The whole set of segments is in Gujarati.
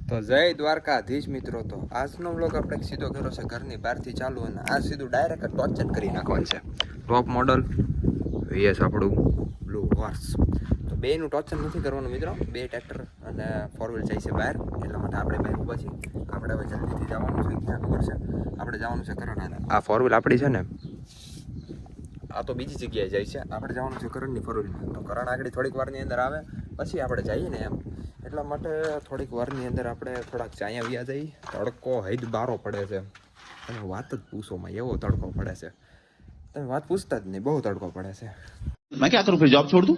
તો જય દ્વારકાધીશ મિત્રો. તો આજનો વ્લોગ આપણે સીધો કર્યો છે ઘરની બહારથી ચાલુ, અને આ સીધું ડાયરેક્ટ ટોચન કરી નાખવાનું છે. ટોપ મોડલ વીએસ આપણું બ્લુ હોર્સ. તો બેનું ટોચન નથી કરવાનું મિત્રો, બે ટ્રેક્ટર અને 4 વ્હીલ જાય છે બહાર, એટલા માટે આપણે બહાર ઊભા છીએ. આપણે હવે જલ્દીથી જવાનું છે, ક્યાં ખબર છે, આપણે જવાનું છે કરણા. આ 4 વ્હીલ આપણી છે ને, આ તો બીજી જગ્યાએ જાય છે, આપણે જવાનું છે કરણની 4 વ્હીલમાં. તો કરણ આગળ થોડીક વારની અંદર આવે પછી આપણે જઈએ ને એમ, એટલા માટે થોડીક વારની અંદર આપણે થોડાક ચાયા વ્યા જઈ. તડકો હૈદ બારો પડે છે, તમે વાત જ પૂછોમાં, એવો તડકો પડે છે, તમે વાત પૂછતા જ નહીં, બહુ તડકો પડે છે. मैं क्या करूं फिर जॉब छोड़ दूं?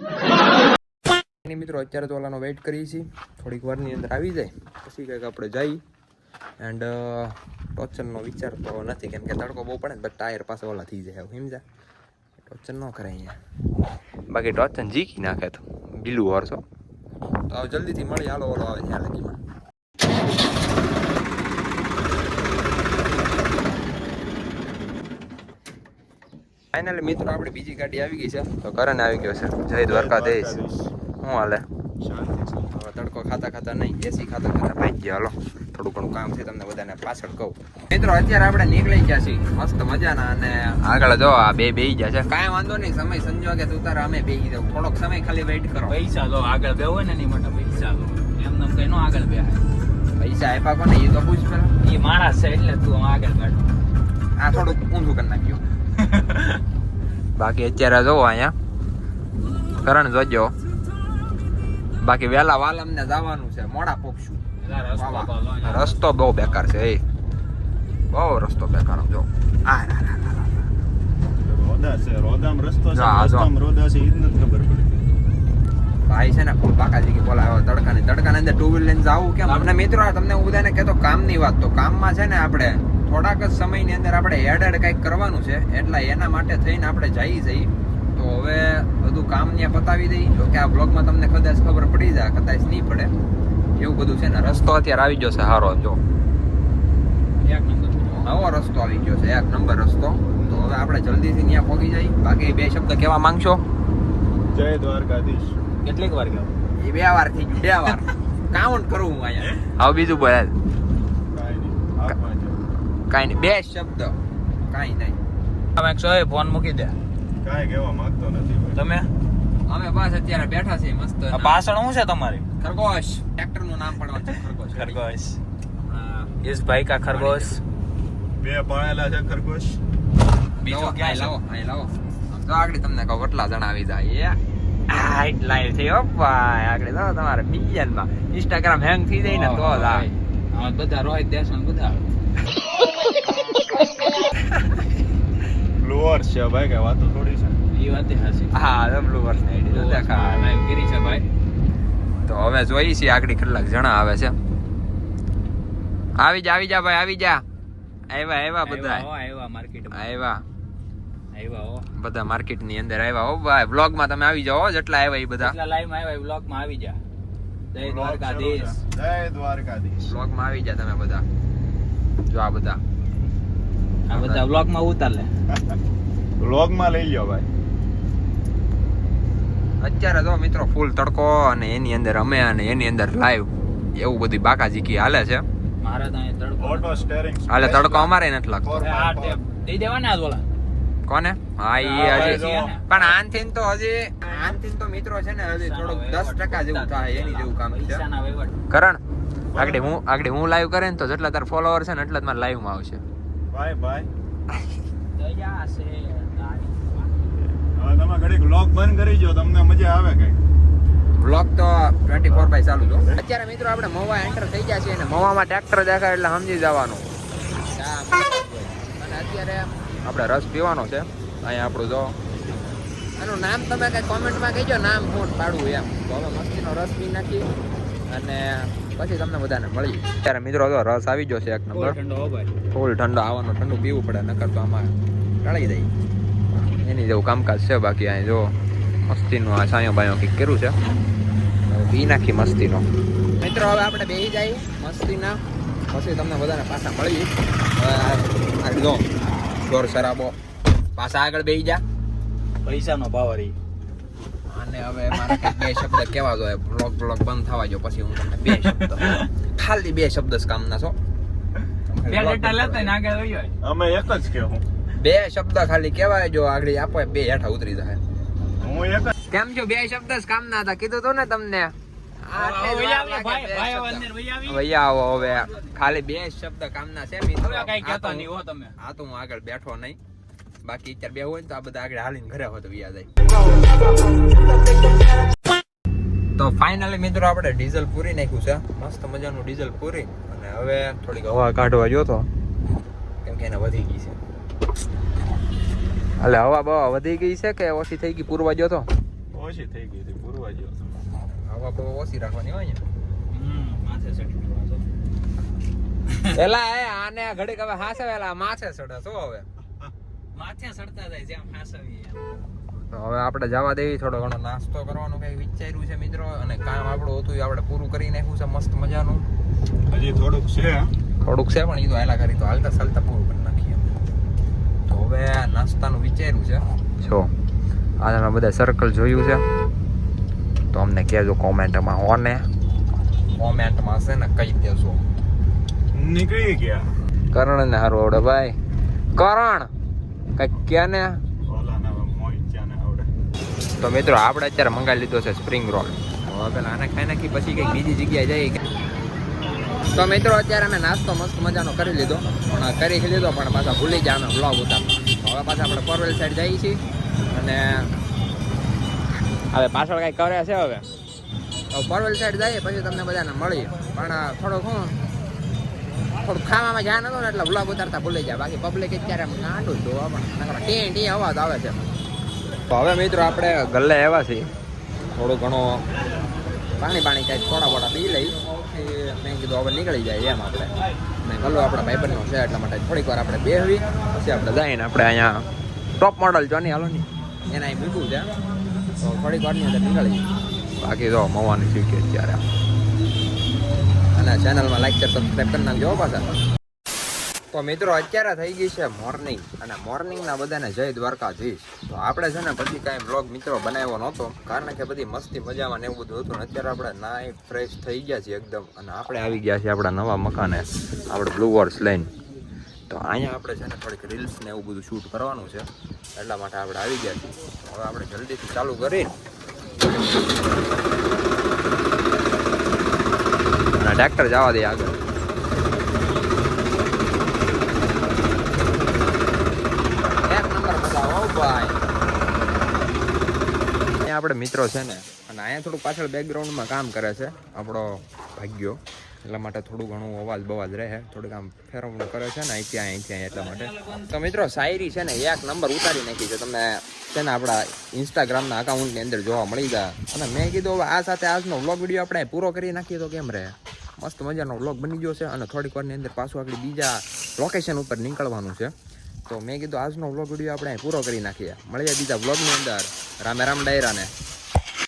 મિત્રો અત્યારે તો ઓલાનો વેઇટ કરીએ છીએ, થોડીક વારની અંદર આવી જાય પછી કંઈક આપણે જઈ. એન્ડ ટોચનનો વિચાર તો નથી, કેમ કે તડકો બહુ પડે ને, બટ ટાયર પાસે ઓલા થઈ જાય, સમજા, ટોચન ન કરે અહીંયા. બાકી ટોચન જીકી નાખે તો બીલું હોર્સો. તો હવે જલ્દીથી મળી, હાલો ઓલો આવે ત્યાં લગીમાં. ફાઇનલી મિત્રો આપણી બીજી ગાડી આવી ગઈ છે, તો કરણ આવી ગયો છે. જય દ્વારકાધીશ. શું હાલે? હવે તડકો ખાતા ખાતા નહીં, એસી ખાતા ખાતા ભાઈ ગયા. હાલો થોડું ઘણું કામ છે, તમને બધાને પાછળ કહું. મિત્રો અત્યારે આપણે નીકળી ગયા છીએ મસ્ત મજાના, અને આગળ જો આ બે બેહી ગયા છે. કાંઈ વાંધો નહીં, સમય સંજોગે તું તારે અમે બેહી દઉં, થોડોક સમય ખાલી વેઇટ કરો. પૈસા દો, આગળ બે હોય ને એની માટે પૈસા દો, એમને કઈ નો આગળ બે. પૈસા આપ્યા કોને એ તો પૂછ પેલા. એ માણસ છે એટલે તું આગળ બેઠ. આ થોડુંક ઊંધું કરી નાખ્યું. બાકી અત્યારે જોવો અહીંયા કરણ જોજો. બાકી વેલા વાલ અમને જવાનું છે, મોડા પોકશું. રસ્તો બહુ બેકાર છે, એ બહુ રસ્તો બેકાર. જો ભાઈ છે ને ફૂલ બાકાજી કે બોલાવે તડકાની અંદર 2 વ્હીલ લઈને જાવું કેમ? અમને મિત્રો તમને હું બધાને કહેતો કામની વાત, તો કામમાં છે ને આપણે થોડાક જ સમયની અંદર આપણે હેડ કંઈક કરવાનું છે, એટલે એના માટે થઈને આપણે જઈ. તો હવે બધું કામ ત્યાં પતાવી દઈ. જો કે આ બ્લોગમાં તમને કદાચ ખબર પડી જાય, કદાચ નહીં પડે, એવું બધું છે ને. રસ્તો અત્યારે આવી ગયો છે હારો, જો એક નંબર નવો રસ્તો આવી ગયો છે, 1 નંબર રસ્તો. તો હવે આપણે જલ્દીથી ત્યાં પહોંચી જઈએ. બાકી 2 શબ્દ કહેવા માંગશો? જય દ્વારકાધીશ. કેટલીક વાર ગયો એ 2 વાર થઈ ગયું, 2 વાર કાઉન્ટ કરું હું અહીંયા. હવે બીજું બોલ. કાંઈ નહીં, 2 શબ્દ, કાંઈ નહીં. તમે સોએ ફોન મૂકી દે. કાંઈ કહેવા માંગતો નથી તમે અમે બસ અત્યારે બેઠા છીએ મસ્ત. પાછળ શું છે તમારી? ખરગોશ, ટ્રેક્ટર નું નામ પડવાનું છે, ખરગોશ. ખરગોશ, ઇસ ભાઈ કા ખરગોશ. 2 પાળેલા છે ખરગોશ. બીજું ક્યાં લાવો, અહીં લાવો. તો આગળ તમને કહું કેટલા જણા આવી જાય. હાઈટ લાઈવ છે ઓ ભાઈ, આગળ તો તમારે બીજન માં ઇન્સ્ટાગ્રામ હેંગ થઈ જાય ને તો જ આવે. આ બધા રોહિત દેશવાન બધા બ્લુઅર્સ છે ભાઈ, કઈ વાતો થોડી છે. એ વાત હાસી. હા ડબલું વર્ષ ની આઈડી તો દેખા. લાઈવ કરી છે ભાઈ. તો હવે જોઈએ છીએ આગળ કેટલાક જણા આવે છે. આવી જા ભાઈ, આવી જા. આવ્યા બધા આવ્યા માર્કેટમાં આવ્યા હો બધા માર્કેટ ની અંદર આવ્યા હો ભાઈ. બ્લોગ માં તમે આવી જાઓ, જેટલા આવ્યા એ બધા એટલા લાઈવ માં આવ્યા, બ્લોગ માં આવી જા. જય દ્વારકાધીશ. જય દ્વારકાધીશ. બ્લોગ માં આવી જા તમે બધા. જો આ બધા બ્લોગ માં ઉતાર લે. વ્લોગ માં લઈ લ્યો ભાઈ. અત્યારે જો મિત્રો ફૂલ તડકો, અને એની અંદર અમે, અને એની અંદર લાઈવ એવું બધી બાકાજીકી હાલે છે. મારા તો અહીં તડકો ઓટો સ્ટેરિંગ હાલે તડકો અમારે નથી લાગતો. આ ટેપ દઈ દેવાના આ ઓલા કોને? હા એ ભાઈ, હજી જો. પણ આનથી તો મિત્રો છે ને હજી થોડુંક 10% જેવું થાય, એની જેવું કામ છે. પૈસાના વહીવટ. કરણ આગળ હું લાઈવ કરે ને તો જેટલા તાર ફોલોવર છે ને એટલા જ મારે લાઈવ માં આવશે. ભાઈ દયા છે તારી. હવે તમે ઘડીક વ્લોગ બંધ કરી જો, તમને મજા આવે કઈ. બ્લોગ તો 24/7 ચાલુ છે. અત્યારે મિત્રો આપણે મવા એન્ટર થઈ ગયા છીએ, અને મવામાં ટ્રેક્ટર દેખાય એટલે સમજી જવાનું. અને અત્યારે આપણે રસ પીવાનો છે અહીંયા. આપણું જો એનું નામ તમે કઈ કોમેન્ટમાં કહેજો, નામ શું પાડવું એમ. તો હવે મસ્તીનો રસ પી નાખી અને પછી તમને બધાને મળી. અત્યારે મિત્રો જો રસ આવી ગયો છે 1 નંબર. ઠંડો હો ભાઈ. ફૂલ ઠંડો આવવાનો, ઠંડુ પીવું પડે, નકર તો આમાં ટળી જાય. એની જેવું કામકાજ છે. બાકી અહીં જો મસ્તીનું આ સાયો બાયો કંઈક કર્યું છે, પી નાખી મસ્તીનો. મિત્રો હવે આપણે બેસી જાય મસ્તીના, પછી તમને બધાને પાછા મળી. હવે આગળ જો શોર શરાબો, પાછા આગળ બેસી જા. પૈસાનો ભાવ રહી. અને અને હવે મારે કંઈક બે શબ્દ કહેવા જોઈએ. બ્લોગ બંધ થવા જો પછી હું તમને બે શબ્દ ખાલી બે શબ્દ જ કામના છો. બે ડેટા લેતા ને આગળ વહી જાય. અમે એક જ કહેવું. બે શબ્દ ખાલી કહેવાય જો આગળ આપો બે હેઠા ઉતરી જાય. હું એક જ કેમ છો? બે શબ્દ જ કામના હતા, કીધું તું ને તમને. ભૈયા આવો હવે ખાલી બે શબ્દ કામના છે મિત્રો. હવે કઈ કહેતા નહીં હો તમે. આ તો હું આગળ બેઠો નહીં, બાકી અત્યારે બે હોય ને તો આ બધા આગળ હાલીને ઘરે હોત વ્યા જાય. તો ફાઇનલી મિત્રો આપણે ડીઝલ પૂરી નાખ્યું છે, મસ્ત મજાનું ડીઝલ પૂરી. અને હવે થોડીક હવા કાઢવા જોતો કેમ કે એને વધી ગઈ છે. એટલે હવા બવા વધી ગઈ છે કે ઓછી થઈ ગઈ? પૂરવા જોતો ઓછી થઈ ગઈ હતી, પૂરવા જેવો. હવા બહુ ઓછી રાખવાની હોય ને. માથે ચડી ગયો તો. એલા આને ઘડીક હવે હાસે વેલા માથે ચડે શું હવે? માથે ચડતા જાય જેમ ફાસવી. તો હવે આપણે જવા દેવી, થોડો ઘણો નાસ્તો કરવાનું કઈ વિચાર્યું છે મિત્રો. અને કામ આપણું હતું એ આપણે પૂરું કરી નાખ્યું છે મસ્ત મજાનું. હજી થોડુંક છે. થોડુંક છે પણ એ તો હાલા કરી તો હાલતા ચાલતા પૂરું કરી નાખીએ. તો હવે નાસ્તાનું વિચાર્યું છે. જો આજે અમે બધા સર્કલ જોયું છે તો અમને કહેજો કોમેન્ટમાં. કોમેન્ટમાં છે ને કહી દેજો. નીકળી ગયા. કરણ ને હારું આવડે ભાઈ. કરણ કઈક કે ને. ઓલાના મોઈચાને આવડે. તો મિત્રો આપણે અત્યારે મંગાવી લીધો છે સ્પ્રિંગ રોલ. હવે પેલા આને ખાઈ નાખી પછી કંઈક બીજી જગ્યાએ જઈએ. તો મિત્રો અત્યારે અમે નાસ્તો મસ્ત મજાનો કરી લીધો, પણ કરી લીધો પણ પાછા ભૂલી ગયા અમે બ્લોગ ઉતારતા. હવે પાછા આપણે પરવેલ સાઈડ જઈએ છીએ અને હવે પાછળ કાંઈ કરે છે. હવે પરવેલ સાઈડ જઈએ પછી તમને બધાને મળીએ. પણ થોડુંક ખાવામાં ધ્યાન હતું ને એટલે બ્લોગ ઉતારતા ભૂલી જાય. બાકી પબ્લિક અત્યારે નાટું જ જોવા પણ ટી અવાજ આવે છે. તો હવે મિત્રો આપણે ગલ્લે આવ્યા છીએ, થોડું ઘણું પાણી કાંઈક થોડા પી લઈ. મેં કીધું હવે નીકળી જાય એમ આપણે. અને ગલ્લો આપણા ભાઈબંધનો છે એટલા માટે થોડીક વાર આપણે બેહવી પછી આપણે જઈને આપણે અહીંયા ટોપ મોડલ જોની હાલો ની એને અહીં મૂક્યું છે તો થોડીક વારની અંદર નીકળી. બાકી તો મવાની શીખીએ અત્યારે. અને ચેનલમાં લાઈક શેર સબસ્ક્રાઈબ કરી નાખજો પાછા. તો મિત્રો અત્યારે થઈ ગઈ છે મોર્નિંગ, અને મોર્નિંગના બધાને જય દ્વારકાધીશ. તો આપણે છે ને પછી કાંઈ બ્લોગ મિત્રો બનાવ્યો નહોતો કારણ કે બધી મસ્તી મજામાં ને એવું બધું હતું. ને અત્યારે આપણે નાઈ ફ્રેશ થઈ ગયા છીએ એકદમ, અને આપણે આવી ગયા છીએ આપણા નવા મકાને, આપણે બ્લુ વર્સ લઈને. તો અહીંયા આપણે છે ને થોડીક રીલ્સ ને એવું બધું શૂટ કરવાનું છે એટલા માટે આપણે આવી ગયા છીએ. હવે આપણે જલ્દીથી ચાલુ કરી અને ટ્રેક્ટર જવા દઈએ આગળ. આપણે મિત્રો છે ને, અને અહીંયા થોડું પાછળ બેકગ્રાઉન્ડમાં કામ કરે છે આપણો ભાગ્યો, એટલા માટે થોડું ઘણું અવાજ બવાજ રહે, થોડુંક આમ ફેરવણું કરે છે ને અહીંથી એટલા માટે. તો મિત્રો શાયરી છે ને એક નંબર ઉતારી નાખી છે, તમને છે ને આપણા ઇન્સ્ટાગ્રામના અકાઉન્ટની અંદર જોવા મળી જાય. અને મેં કીધું હવે આ સાથે આજનો વ્લોગ વિડીયો આપણે પૂરો કરી નાખીએ તો કેમ રહે. મસ્ત મજાનો વ્લોગ બની ગયો છે અને થોડીક વારની અંદર પાછું આગળ બીજા લોકેશન ઉપર નીકળવાનું છે. તો મેં કીધું આજનો વ્લોગ વિડીયો આપણે પૂરો કરી નાખીએ. મળીએ બીજા વ્લોગની અંદર. રામે રામ ડાયરાને.